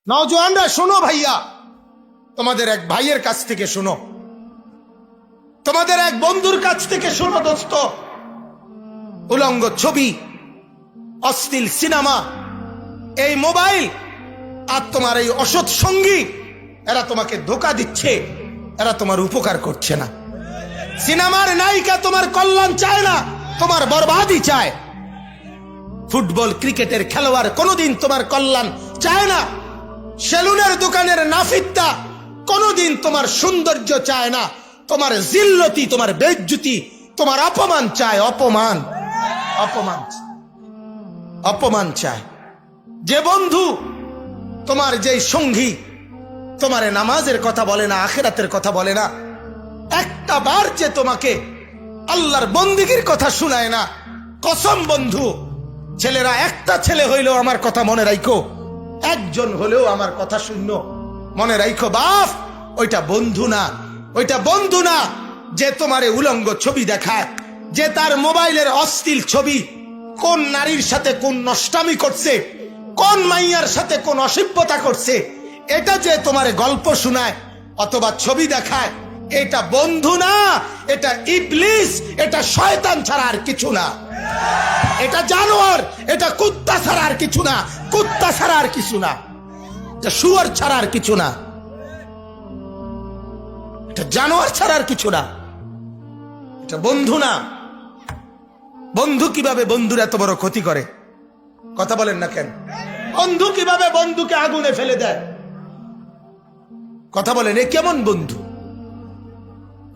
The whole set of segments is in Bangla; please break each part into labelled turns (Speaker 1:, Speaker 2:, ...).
Speaker 1: নওজোয়ানরা শোনো ভাইয়া, তোমাদের এক ভাইয়ের কাছ থেকে শোনো, তোমাদের এক বন্ধুর কাছ থেকে শোনো দোস্ত। উলঙ্গ ছবি, অশ্লীল সিনেমা, এই মোবাইল আর তোমার এই অসৎ সঙ্গী, এরা তোমাকে ধোঁকা দিচ্ছে, এরা তোমার উপকার করছে না। সিনেমার নায়িকা তোমার কল্যাণ চায় না, তোমার বরবাদি চায়। ফুটবল ক্রিকেটের খেলোয়াড় কোনোদিন তোমার কল্যাণ চায় না। সেলুনের দোকানের নাফিত্তা কোনোদিন তোমার সৌন্দর্য চায় না। তোমার জিল্লতি, তোমার বেজ্জতি, তোমার অপমান চায়। অপমান অপমান অপমান চায়। যে বন্ধু, তোমার যেই সঙ্গী তোমার নামাজের কথা বলে না, আখিরাতের কথা বলে না, একটা বার যে তোমাকে আল্লাহর বন্দিগির কথা শুনায় না, কসম বন্ধু, ছেলেরা একটা ছেলে হইলেও আমার কথা মনে রাখো, একজন হলেও আমার কথা শূন্য মনে রাখো বাপ, ওইটা বন্ধু না, ওইটা বন্ধু না। যে তোমারে উলঙ্গ ছবি দেখায়, যে তার মোবাইলের অশ্লীল ছবি, কোন নারীর সাথে কোন নষ্টামি করছে, কোন মাইয়ার সাথে কোন অসভ্যতা করছে, এটা যে তোমারে গল্প শোনায় অথবা ছবি দেখায়, এটা বন্ধু না, এটা ইবলিস, এটা শয়তান ছাড়া আর কিছু না। এটা জানোয়ার, এটা কুত্তা ছাড়া আর কিছু না, কুত্তা ছাড়া আর কিছু না, এটা শুয়োর ছাড়া আর কিছু না, এটা জানোয়ার ছাড়া আর কিছু না, এটা বন্ধু না। বন্ধু কিভাবে বন্ধুর এত বড় ক্ষতি করে, কথা বলেন না কেন? বন্ধু কিভাবে বন্ধুকে আগুনে ফেলে দেয়, কথা বলেন? এ কেমন বন্ধু,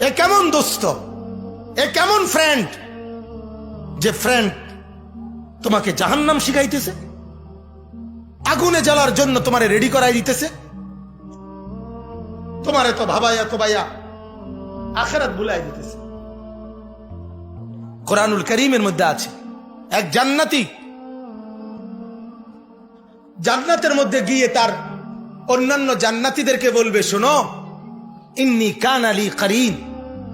Speaker 1: এ কেমন দোস্ত, এ কেমন ফ্রেন্ড, যে ফ্রেন্ড তোমাকে জাহান্নাম শিখাইতেছে, আগুনে জ্বালার জন্য তোমারে রেডি করাই দিতেছে, তোমারে তো ভাবাইয়া তো ভাইয়া আখিরাত ভুলাই দিতেছে। কোরআনুল কারীমের মধ্যে আছে এক জান্নাতি জান্নাতের মধ্যে গিয়ে তার অন্যান্য জান্নাতীদেরকে বলবে, শোনো, ইন্নী কানা লি কারীন,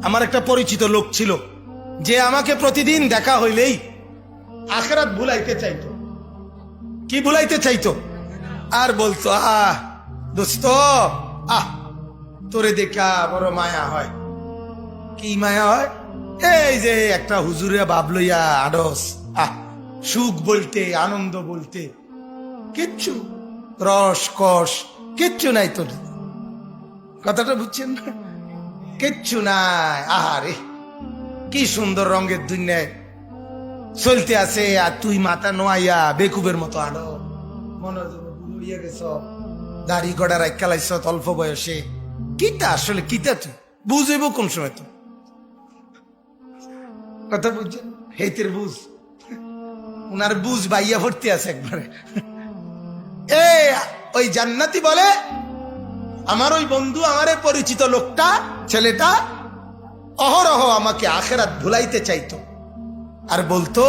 Speaker 1: আমার একটা পরিচিত লোক ছিল যে আমাকে প্রতিদিন দেখা হইলেই আখিরাত ভুলাইতে চাইতো। কি ভুলাইতে চাইতো? আর বলতো, আহ দোস্ত, আহ তোরে দেখা বড় মায়া হয়। কি মায়া হয়? এই যে একটা হুজুরে বাপ লইয়া আড়স, আহ সুখ বলতে, আনন্দ বলতে কিচ্ছু, রস কস কিচ্ছু নাই তোর। কথাটা বুঝছেন না? কিচ্ছু নাই। আহারে কি সুন্দর রঙের দুনিয়ায় চলতে আছে, আর তুই মাথা নোয়াইয়া বেকুবের মতো আলো, মনে হইয়া গেছ, দাড়ি গড়া রাখা লাইছ অল্প বয়সে। কিটা আসলে কিটা তুই বুঝেব কোন সময়? তো কথা বুঝছেন? হেতের বুঝ, উনার বুঝ বাইয়া ভর্তি আছে একবারে। ওই জান্নাতি বলে, আমার ওই বন্ধু, আমার পরিচিত লোকটা, ছেলেটা অহরহ আমাকে আখিরাত ভুলাইতে চাইতো, আর বলতো,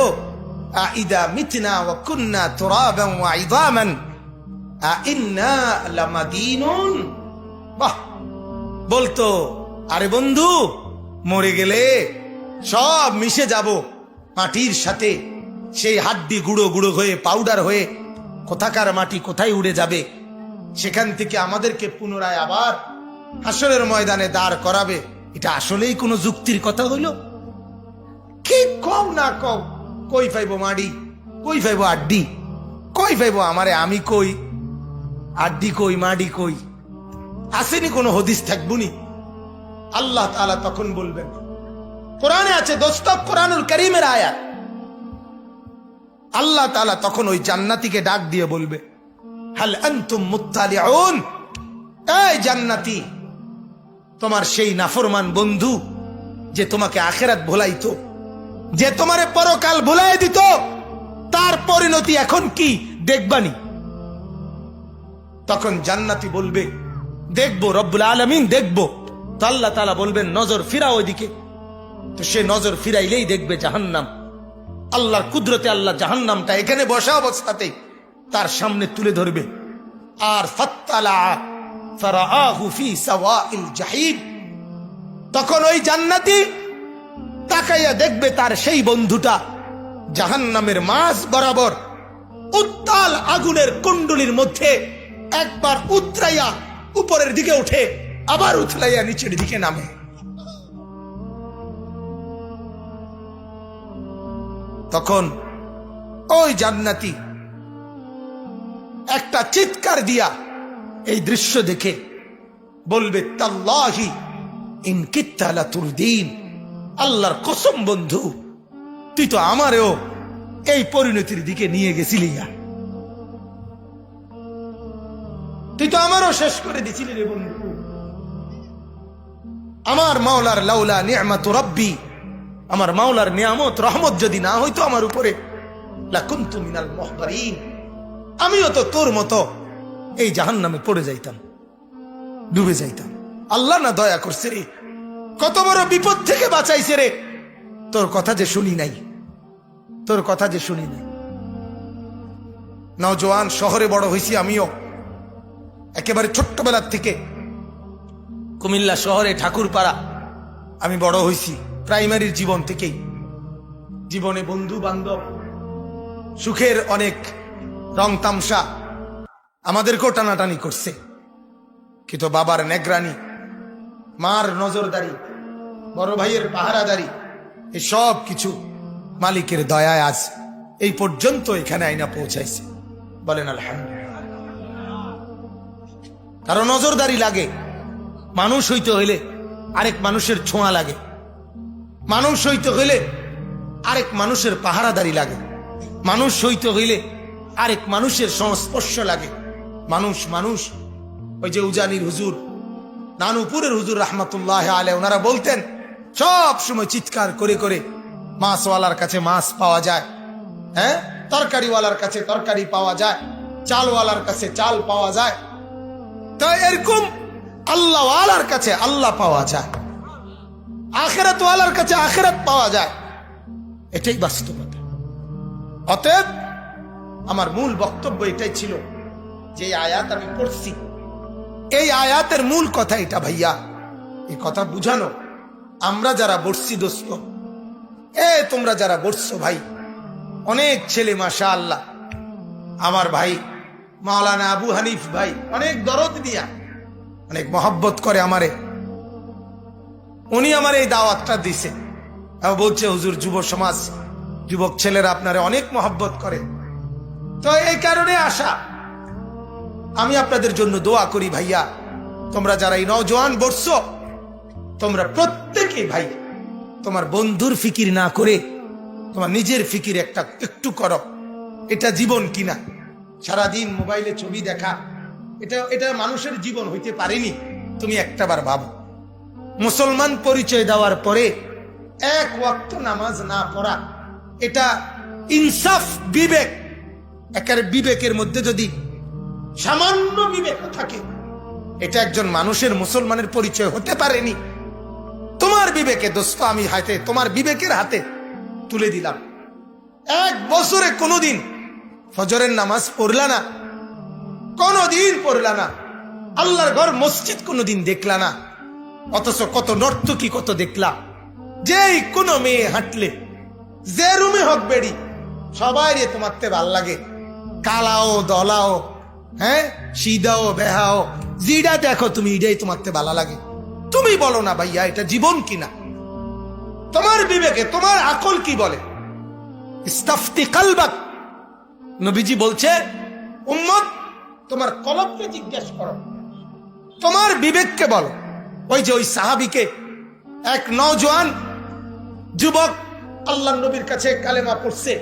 Speaker 1: আইদা মিতনা ওয়া কুন্না তুরাবান ওয়া ইযামান আইন্না লামাদিনুন। বাহ, বলতো, আরে বন্ধু, মরে গেলে সব মিশে যাব মাটির সাথে, সেই হাড্ডি গুঁড়ো গুঁড়ো হয়ে পাউডার হয়ে কোথাকার মাটি কোথায় উড়ে যাবে, সেখান থেকে আমাদেরকে পুনরায় আবার হাসরের ময়দানে দাঁড় করাবে। এটা আসলেই কোনো যুক্তির কথা হইল? কি কও না কও, কই পাইবো মাড়ি, কই পাইবো আড্ডি, কই পাইবো আমারে, আমি কই, আড্ডি কই, মাডি কই? আসেনি কোনো হদিস থাকবুনি? আল্লাহ তাআলা তখন বলবেন, কোরআনে আছে দোস্ত, কোরআনুল কারীমের আয়াত, আল্লাহ তাআলা তখন ওই জান্নাতীকে ডাক দিয়ে বলবে, হাল আনতুম মুত্তালিউন, এই জান্নাতি, তোমার সেই নাফরমান বন্ধু যে তোমাকে আখিরাত ভুলাইতো, যে তোমারে পরকাল ভুলাই দিত, তার পরিণতি এখন কি দেখবানি? তখন জান্নাতি বলবে, দেখবো, রব্বুল আলামিন দেখবো। তো আল্লাহ তাআলা বলবেন, নজর ফিরাও ওইদিকে। তো সে নজর ফিরাইলেই দেখবে জাহান্নাম। আল্লাহর কুদরতে আল্লাহ জাহান্নামটা এখানে বসা অবস্থাতেই তার সামনে তুলে ধরবে। আর ফাত্তালা ফারাআহু ফি সাওয়াইল জাহিম, তখন ওই জান্নাতি তাকাইয়া দেখবে তার সেই বন্ধুটা জাহান্নামের মাঝ বরাবর উত্তাল আগুনের কুণ্ডলীর মধ্যে একবার উতরাইয়া উপরের দিকে উঠে আবার উতলাইয়া নিচের দিকে নামে। তখন ওই জান্নাতি একটা চিৎকার দিয়া এই দৃশ্য দেখে বলবে, তাল্লাহি ইন কিত্তা লাতুরদিন, আল্লাহর কসম বন্ধু, তুই তো আমারেও এই পরিণতির দিকে নিয়ে গেছিলি, তুই তো আমারও শেষ করে দিছিলি রে বন্ধু। আমার মাওলার লাউলা নি'মাতু রাব্বি, আমার মাওলার নিয়ামত রহমত যদি না হইতো আমার উপরে, লাকুনতু মিনাল মুহদারিন, আমিও তো তোর মতো এই জাহান্নামে পড়ে যাইতাম, ডুবে যাইতাম। আল্লাহ না দয়া করছে রে, কত বড় বিপদ থেকে বাঁচাইছে রে, তোর কথা যে শুনি নাই, তোর কথা যে শুনি নাই। নওজোয়ান শহরে বড় হইছি আমিও, একেবারে ছোট্টবেলার থেকে কুমিল্লা শহরে ঠাকুরপাড়া আমি বড় হইছি, প্রাইমারির জীবন থেকেই। জীবনে বন্ধু বান্ধব, সুখের অনেক রং তামসা আমাদেরকেও টানাটানি করছে, কিন্তু বাবার নেগরানি, মার নজরদারি, বড় ভাইয়ের পাহারাদারি, এই সব কিছু মালিকের দয়ায় আজ এই পর্যন্ত এখানে আইনা পৌঁছাইছে। বলেন আলহামদুলিল্লাহ। কারণ নজরদারি লাগে, মানুষ হইতে হইলে আরেক মানুষের ছোঁয়া লাগে, মানুষ হইতে হইলে আরেক মানুষের পাহারাদারি লাগে, মানুষ হইতে হইলে আরেক মানুষের সংস্পর্শ লাগে। মানুষ মানুষ ওই যে উজানির হুজুর, নানুপুরের হুজুর রহমতুল্লাহ আলাইহি, ওনারা বলতেন সব সময় চিৎকার করে করে, মাছওয়ালার কাছে মাছ পাওয়া যায়, হ্যাঁ, তরকারিওয়ালার কাছে তরকারি পাওয়া যায়, চালওয়ালার কাছে চাল পাওয়া যায়, তো এরকম আল্লাহওয়ালার কাছে আল্লাহ পাওয়া যায়, আখিরাতওয়ালার কাছে আখিরাত পাওয়া যায়। এটাই বাস্তবতা। অতএব আমার মূল বক্তব্য এটাই ছিল, যে আয়াত আমি পড়ছি, এই আয়াতের মূল কথা এটা ভাইয়া, এই কথা বুঝানো। আমরা যারা বসছি দোস্ত, তোমরা যারা বসছো ভাই, অনেক ছেলে মাশাআল্লাহ, আমার ভাই মাওলানা আবু হানিফ ভাই অনেক দরদ দিয়া, অনেক মহব্বত করে আমারে, উনি আমার এই দাওয়াতটা দিছে, বলছে হুজুর যুব সমাজ, যুবক ছেলেরা আপনারে অনেক মহব্বত করে, তো এই কারণে আসা। আমি আপনাদের জন্য দোয়া করি ভাইয়া, তোমরা যারা এই নওজোয়ান বসছো, তোমরা প্রত্যেকে ভাই তোমার বন্ধুর ফিকির না করে তোমার নিজের ফিকির একটু করো। এটা জীবন কিনা? সারাদিন মোবাইলে ছবি দেখা, এটা মানুষের জীবন হইতে পারেনি। তুমি একটাবার ভাবো, মুসলমান পরিচয় দেওয়ার পরে এক ওয়াক্ত নামাজ না পড়া, এটা ইনসাফ, বিবেক, একের বিবেকের মধ্যে যদি সামান্য বিবেক থাকে, এটা একজন মানুষের মুসলমানের পরিচয় হতে পারেনি। তোমার বিবেকে দোস্ত, আমি হাতে তোমার বিবেকের হাতে তুলে দিলাম, এক বছরে কোনোদিন ফজরের নামাজ পড়লা না, কোনোদিন পড়লা না, আল্লাহর ঘর মসজিদ কোনোদিন দেখলা না, অথচ কত নর্তকী কত দেখলা। যেই কোনো মেয়ে হাঁটলে, যে রুমে হোক বেড়ি, সবাই রে তোমারতে ভাল লাগে, কালাও দলাও, হ্যাঁ, সিদাও বেহাও, জিডা দেখো তুমি, এটাই তোমারতে ভালো লাগে। তুমি বলো না ভাইয়া এটা জীবন কিনা? তোমার বিবেকে, তোমার আকল কি বলে? ইস্তাফতি কালবাক, নবীজি বলছে, উম্মত তোমার কলবকে জিজ্ঞেস করো, তোমার বিবেককে বলো। ওই যে ওই সাহাবীকে এক নওজোয়ান যুবক আল্লাহর নবীর কাছে কালেমা পড়ছে,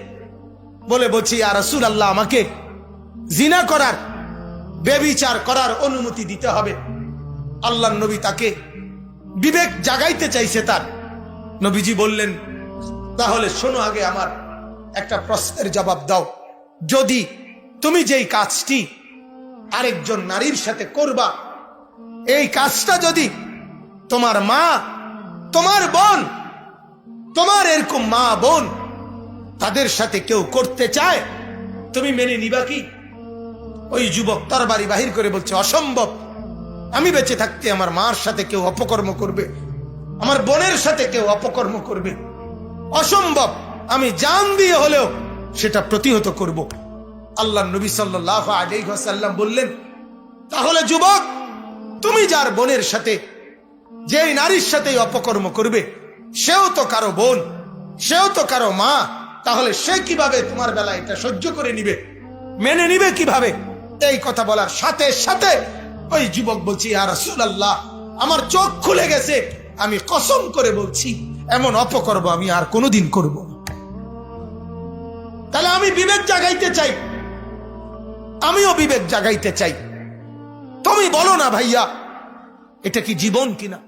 Speaker 1: বলছি ইয়া রাসূলুল্লাহ, আমাকে জিনা করার, ব্যভিচার করার অনুমতি দিতে হবে। আল্লাহর নবী তাকে বিবেক জাগাইতে চাইছে তার। নবীজি বললেন, তাহলে শোনো, আগে আমার একটা প্রশ্নের জবাব দাও, যদি তুমি যেই কাজটি আরেকজন নারীর সাথে করবা, এই কাজটা যদি তোমার মা, তোমার বোন, তোমার এরকম মা বোন, তাদের সাথে কেউ করতে চায়, তুমি মেনে নিবা কি? ওই যুবক তরবারি বাহির করে বলছে, অসম্ভব, আমি বেঁচে থাকতে আমার মার সাথে কেউ অপকর্ম করবে, আমার বোনের সাথে কেউ অপকর্ম করবে, অসম্ভব, আমি জান দিয়ে হলেও সেটা প্রতিহত করব। আল্লাহ নবী সাল্লাল্লাহু আলাইহি ওয়াসাল্লাম বললেন, তাহলে যুবক, তুমি যার বোনের সাথে, যে নারীর সাথে অপকর্ম করবে, সেও তো কারো বোন, সেও তো কারো মা। তাহলে সে কিভাবে তোমার বেলা এটা সহ্য করে নিবে, মেনে নিবে কিভাবে? এই কথা বলার সাথে সাথে ওই যুবক বলছি, ইয়া রাসূলুল্লাহ, আমার চোখ খুলে গেছে, আমি কসম করে বলছি এমন অপকর্ম আমি আর কোনোদিন করব না। তাহলে আমি বিবেক জাগাইতে চাই, আমিও বিবেক জাগাইতে চাই। তুমি বলো না ভাইয়া, এটা কি জীবন কিনা?